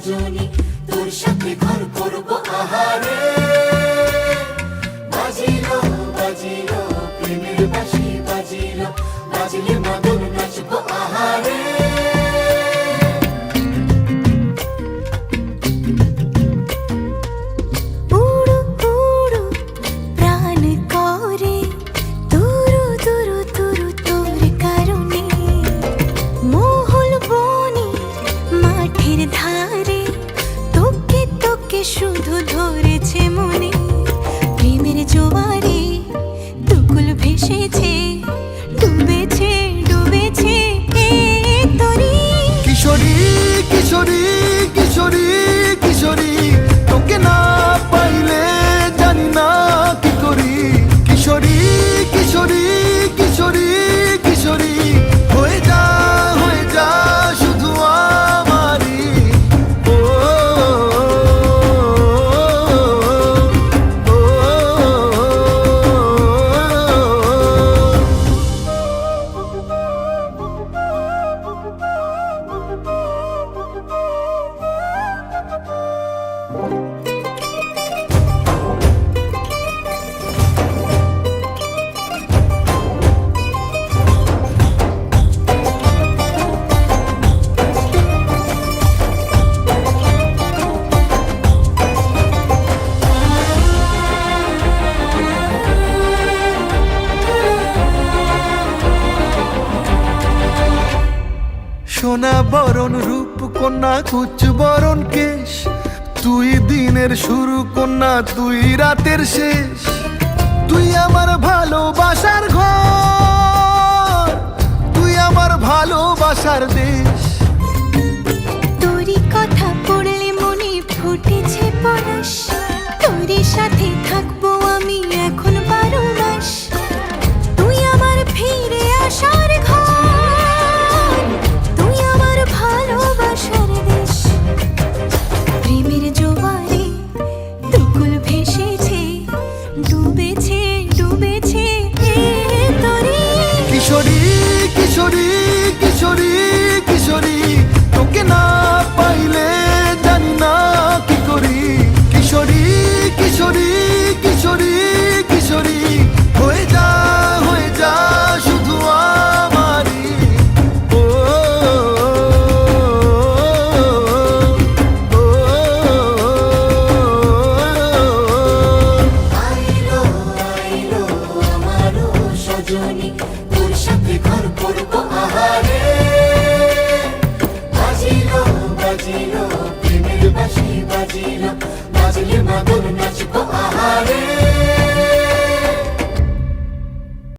দুজনে তোর সাথে ঘর করবো আহারে। বাজিলো বাজিলো প্রেমের বাঁশি বাজিলো, বাজলে মদন নাচবো আহারে। উড়ু উড়ু প্রাণ করে তুরু তুরু তুরু তোর কারণে, মহল বনে মাঠের ধারে তোকে তোকে শুধু ধরেছে মনে। প্রেমের জোয়ারে দুকুল ভেসেছে, ডুবেছে ডুবেছে এ তরি। কিশোরী কিশোরী কিশোরী কিশোরী, তোকে না পাইলে জানি না কি করি। কিশোরী কিশোরী কিশোরী কিশোরী, হয়ে যা শুধু আমারই। ও, ও, ও, সোনা বরণ রূপ কন্যা কুচ বরণ কেশ, তুই দিনের শুরু কন্যা তুই রাতের শেষ। তুই আমার ভালোবাসার ঘর, তুই আমার ভালোবাসার দেশ। তোরই কথা পড়লে মনে ফুটেছে পরশ, তোরই সাথে থাকবো